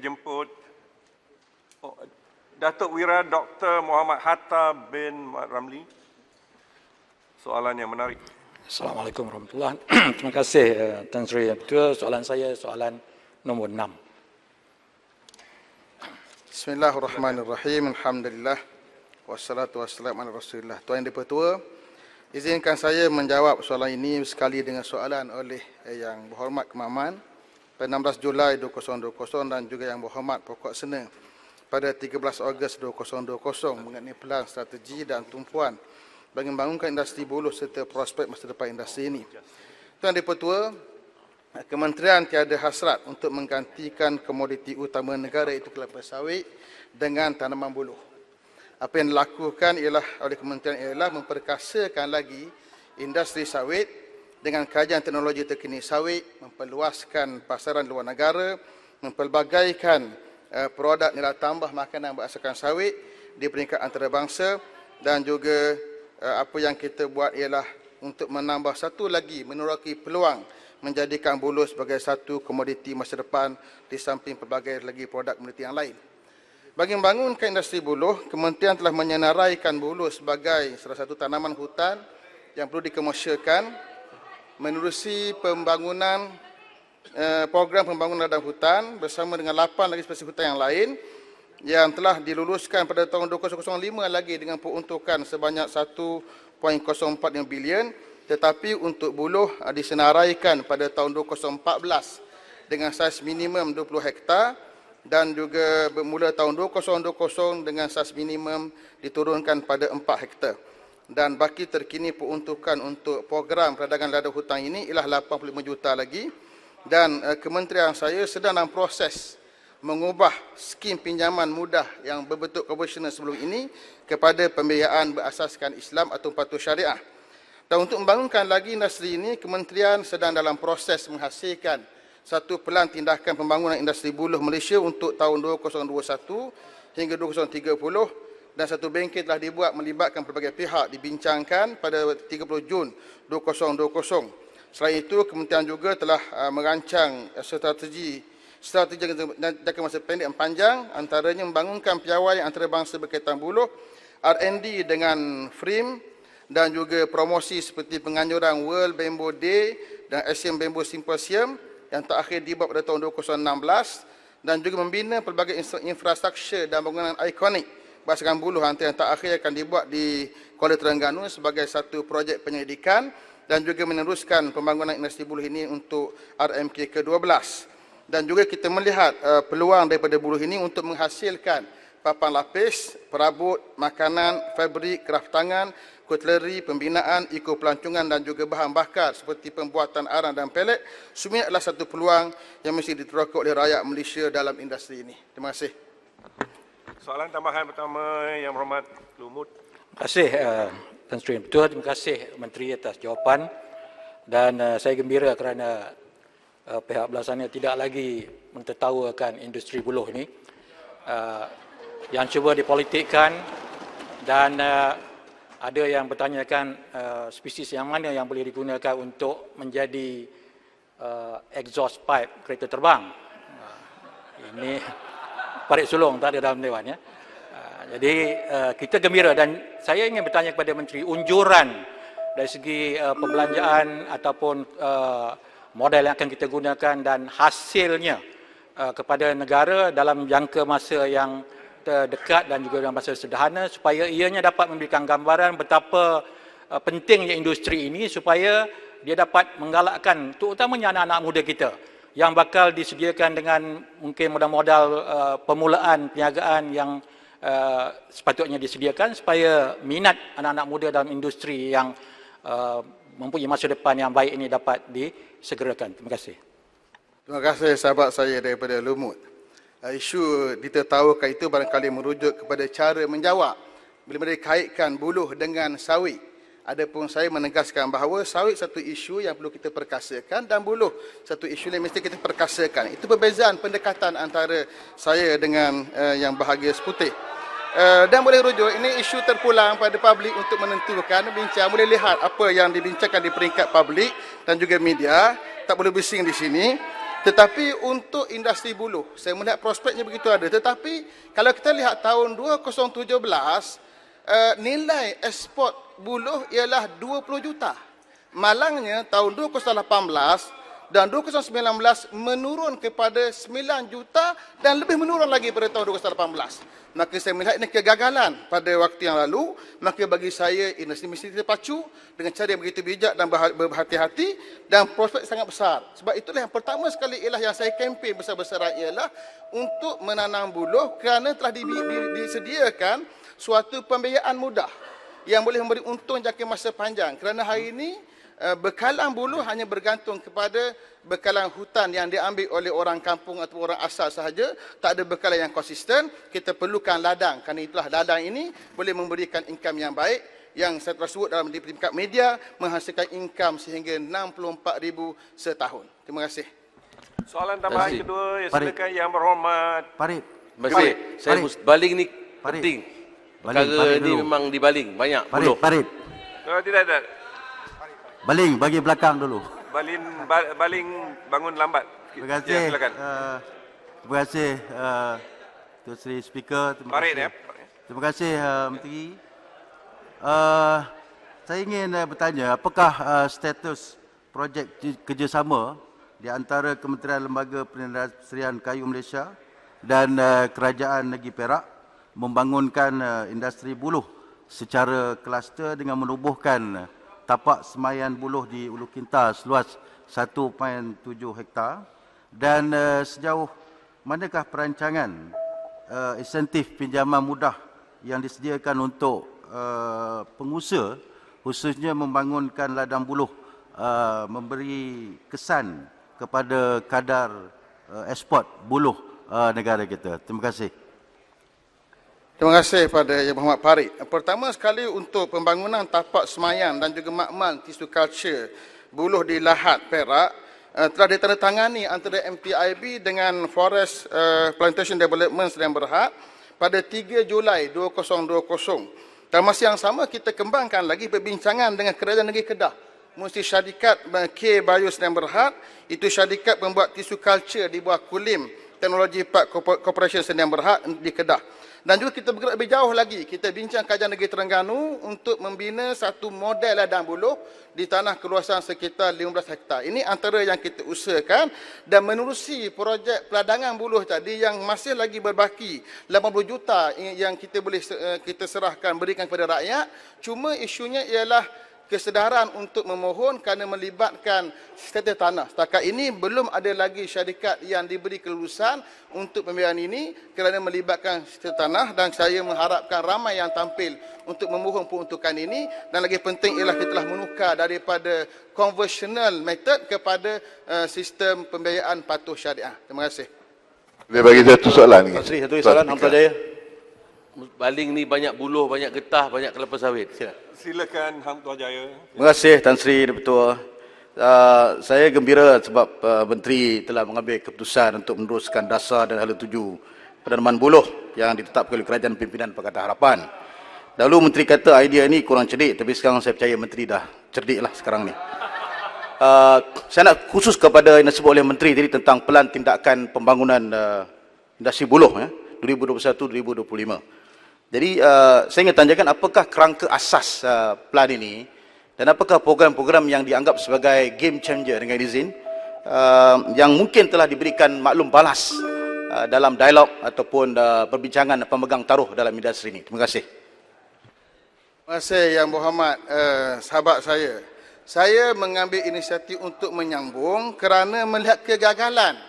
berjemput Datuk Wira Dr. Muhammad Hatta bin Muhammad Ramli. Soalan yang menarik. Assalamualaikum warahmatullahi wabarakatuh. Terima kasih Tan Sri Ketua. Soalan saya soalan nombor 6. Bismillahirrahmanirrahim. Alhamdulillah. Wassalatu wassalamu ala Rasulillah. Tuan Yang Dipertua, izinkan saya menjawab soalan ini sekali dengan soalan oleh Yang Berhormat Kemaman pada 16 Julai 2020 dan juga Yang Berhormat Pokok Sena pada 13 Ogos 2020 mengenai pelan strategi dan tumpuan bagi membangunkan industri buruh serta prospek masa depan industri ini. Tuan Dipertua, Kementerian tiada hasrat untuk menggantikan komoditi utama negara iaitu kelapa sawit dengan tanaman buruh. Apa yang dilakukan ialah oleh kementerian ialah memperkasakan lagi industri sawit dengan kajian teknologi terkini sawit, memperluaskan pasaran luar negara, mempelbagaikan produk nilai tambah makanan berasaskan sawit di peringkat antarabangsa, dan juga apa yang kita buat ialah untuk menambah satu lagi meneroka peluang menjadikan buruh sebagai satu komoditi masa depan di samping pelbagai lagi produk komoditi yang lain. Bagi membangunkan industri buruh, kementerian telah menyenaraikan buruh sebagai salah satu tanaman hutan yang perlu dikomersialkan menerusi pembangunan program pembangunan ladang hutan bersama dengan 8 lagi spesies hutan yang lain yang telah diluluskan pada tahun 2005 lagi dengan peruntukan sebanyak 1.04 bilion, tetapi untuk buruh disenaraikan pada tahun 2014 dengan saiz minimum 20 hektar dan juga bermula tahun 2020 dengan saiz minimum diturunkan pada 4 hektar. Dan baki terkini peruntukan untuk program perdagangan ladang hutan ini ialah 85 juta lagi. Dan kementerian saya sedang dalam proses mengubah skim pinjaman mudah yang berbentuk konvensional sebelum ini kepada pembiayaan berasaskan Islam atau patuh syariah. Dan untuk membangunkan lagi industri ini, kementerian sedang dalam proses menghasilkan satu pelan tindakan pembangunan industri buruh Malaysia untuk tahun 2021 hingga 2030, dan satu bengkel telah dibuat melibatkan pelbagai pihak dibincangkan pada 30 Jun 2020. Selain itu, kementerian juga telah merancang strategi jangka masa pendek dan panjang, antaranya membangunkan piawai antarabangsa berkaitan buruh, R&D dengan FRIM, dan juga promosi seperti penganjuran World Bamboo Day dan Asian Bamboo Symposium yang terakhir dibuat pada tahun 2016, dan juga membina pelbagai infrastruktur dan bangunan ikonik berasaskan buruh yang terakhir akan dibuat di Kuala Terengganu sebagai satu projek penyelidikan, dan juga meneruskan pembangunan industri buruh ini untuk RMK ke-12. Dan juga kita melihat peluang daripada buruh ini untuk menghasilkan papan lapis, perabot, makanan, fabrik, kraft tangan, kutleri, pembinaan, ekopelancongan dan juga bahan bakar seperti pembuatan arang dan pelet. Semua adalah satu peluang yang mesti diteroka oleh rakyat Malaysia dalam industri ini. Terima kasih. Soalan tambahan pertama Yang Berhormat Lumut. Terima kasih Tan Sri Ketua. Terima kasih Menteri atas jawapan, dan saya gembira kerana pihak belasana tidak lagi mentertawakan industri buruh ini yang cuba dipolitikkan, dan ada yang bertanyakan spesies yang mana yang boleh digunakan untuk menjadi exhaust pipe kereta terbang. Ini parit sulung tak ada dalam dewan ya. Jadi kita gembira, dan saya ingin bertanya kepada Menteri, unjuran dari segi perbelanjaan ataupun model yang akan kita gunakan dan hasilnya kepada negara dalam jangka masa yang terdekat dan juga dalam masa sederhana, supaya ianya dapat memberikan gambaran betapa pentingnya industri ini supaya dia dapat menggalakkan terutamanya anak-anak muda kita yang bakal disediakan dengan mungkin modal-modal permulaan perniagaan yang sepatutnya disediakan supaya minat anak-anak muda dalam industri yang mempunyai masa depan yang baik ini dapat disegerakan. Terima kasih. Terima kasih sahabat saya daripada Lumut. Isu ditertawakan itu barangkali merujuk kepada cara menjawab bila mereka kaitkan buruh dengan sawit. Adapun saya menegaskan bahawa sawit satu isu yang perlu kita perkasakan dan buruh satu isu yang mesti kita perkasakan. Itu perbezaan pendekatan antara saya dengan yang bahagia seputih. Dan boleh rujuk, ini isu terpulang pada publik untuk menentukan, bincang, boleh lihat apa yang dibincangkan di peringkat publik dan juga media, tak boleh bising di sini. Tetapi untuk industri buluh, saya melihat prospeknya begitu ada. Tetapi kalau kita lihat tahun 2017, nilai ekspor buluh ialah 20 juta. Malangnya tahun 2018 dan 2019 menurun kepada 9 juta dan lebih menurun lagi pada tahun 2018. Maka saya melihat ini kegagalan pada waktu yang lalu. Maka bagi saya industri mesti terpacu dengan cara yang begitu bijak dan berhati-hati dan prospek sangat besar. Sebab itulah yang pertama sekali ialah yang saya kempen besar-besaran ialah untuk menanam buluh kerana telah disediakan suatu pembiayaan mudah yang boleh memberi untung jangka masa panjang. Kerana hari ini bekalan buluh hanya bergantung kepada bekalan hutan yang diambil oleh orang kampung atau orang asal sahaja, tak ada bekalan yang konsisten. Kita perlukan ladang, kerana itulah ladang ini boleh memberikan income yang baik, yang saya telah sebut dalam di tingkat media, menghasilkan income sehingga 64,000 setahun. Terima kasih. Soalan tambahan kedua, silakan Yang Berhormat. Farid. Terima kasih. Saya baling ni Farid. penting. Baling Perkara ni dulu. memang dibaling banyak buluh. Farid. Tidak. Baling bagi belakang dulu. Baling bangun lambat. Terima kasih. Ya, silakan. Terima kasih Tuan Sri Speaker. Farid ya. Terima kasih Menteri. Saya ingin bertanya, apakah status projek kerjasama di antara Kementerian Lembaga Perindustrian Kayu Malaysia dan Kerajaan Negeri Perak membangunkan industri buluh secara kluster dengan menubuhkan tapak semaian buluh di Ulu Kinta seluas 1.7 hektar, dan sejauh manakah perancangan insentif pinjaman mudah yang disediakan untuk pengusaha khususnya membangunkan ladang buluh memberi kesan kepada kadar ekspor buluh negara kita. Terima kasih. Terima kasih kepada Yang Berhormat Farid. Pertama sekali untuk pembangunan tapak semayan dan juga makmal tisu culture buluh di Lahad Perak telah ditandatangani antara MPIB dengan Forest Plantation Development Sdn Bhd pada 3 Julai 2020. Dan masa yang sama kita kembangkan lagi perbincangan dengan Kerajaan Negeri Kedah. Mesti syarikat K Bio Sdn Bhd, itu syarikat pembuat tisu culture di bawah Kulim Teknologi Park Corporation Sdn Bhd di Kedah. Dan juga kita bergerak lebih jauh lagi. Kita bincang Kerajaan Negeri Terengganu untuk membina satu model ladang buluh di tanah keluasan sekitar 15 hektar. Ini antara yang kita usahakan dan menerusi projek peladangan buluh tadi yang masih lagi berbaki 80 juta yang kita boleh kita serahkan berikan kepada rakyat. Cuma isunya ialah kesedaran untuk memohon kerana melibatkan status tanah. Setakat ini belum ada lagi syarikat yang diberi kelulusan untuk pembiayaan ini kerana melibatkan status tanah, dan saya mengharapkan ramai yang tampil untuk memohon peruntukan ini. Dan lagi penting ialah kita telah menukar daripada conventional method kepada sistem pembiayaan patuh syariah. Terima kasih. Dia bagi satu soalan ni. Satu soalan Hamzah Jaya. Baling ni banyak buluh, banyak getah, banyak kelapa sawit. Silakan Hang Tuah Jaya. Terima kasih Tan Sri Ketua. Saya gembira sebab Menteri telah mengambil keputusan untuk meneruskan dasar dan hala tuju penanaman buluh yang ditetapkan oleh Kerajaan Pimpinan Pakatan Harapan. Dahulu Menteri kata idea ini kurang cerdik, tapi sekarang saya percaya Menteri dah cerdik lah sekarang ni. Saya nak khusus kepada yang disebut oleh Menteri tadi tentang pelan tindakan pembangunan industri buluh 2021-2025. Jadi saya ingin tanyakan apakah kerangka asas plan ini dan apakah program-program yang dianggap sebagai game changer dengan izin yang mungkin telah diberikan maklum balas dalam dialog ataupun perbincangan pemegang taruh dalam industri ini. Terima kasih. Terima kasih Yang Berhormat sahabat saya. Saya mengambil inisiatif untuk menyambung kerana melihat kegagalan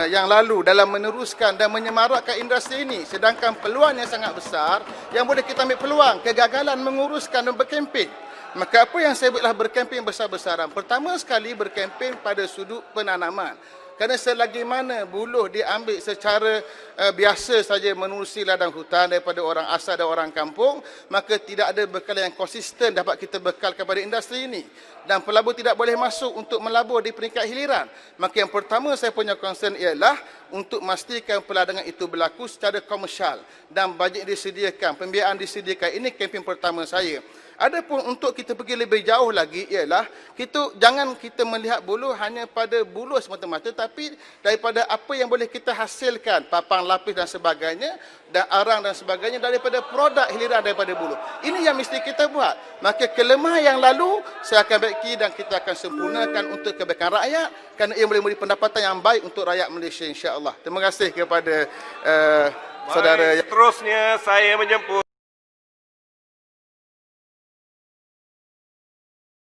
yang lalu dalam meneruskan dan menyemarakkan industri ini, sedangkan peluangnya sangat besar yang boleh kita ambil peluang. Kegagalan menguruskan dan berkempen. Maka apa yang saya buatlah berkempen besar-besaran. Pertama sekali berkempen pada sudut penanaman. Kerana selagi mana buluh diambil secara biasa saja menerusi ladang hutan daripada orang asal dan orang kampung, maka tidak ada bekal yang konsisten dapat kita bekal kepada industri ini. Dan pelabur tidak boleh masuk untuk melabur di peringkat hiliran. Maka yang pertama saya punya concern ialah untuk memastikan peladangan itu berlaku secara komersial dan bajet disediakan, pembiayaan disediakan. Ini kempen pertama saya. Adapun untuk kita pergi lebih jauh lagi ialah jangan kita melihat buruh hanya pada buruh semata-mata, tapi daripada apa yang boleh kita hasilkan, papan lapis dan sebagainya, dan arang dan sebagainya daripada produk hiliran daripada buruh. Ini yang mesti kita buat. Maka kelemahan yang lalu saya akan baiki dan kita akan sempurnakan untuk kebaikan rakyat, kerana ia boleh memberi pendapatan yang baik untuk rakyat Malaysia, insya-Allah. Terima kasih kepada saudara. Baik, seterusnya saya menjemput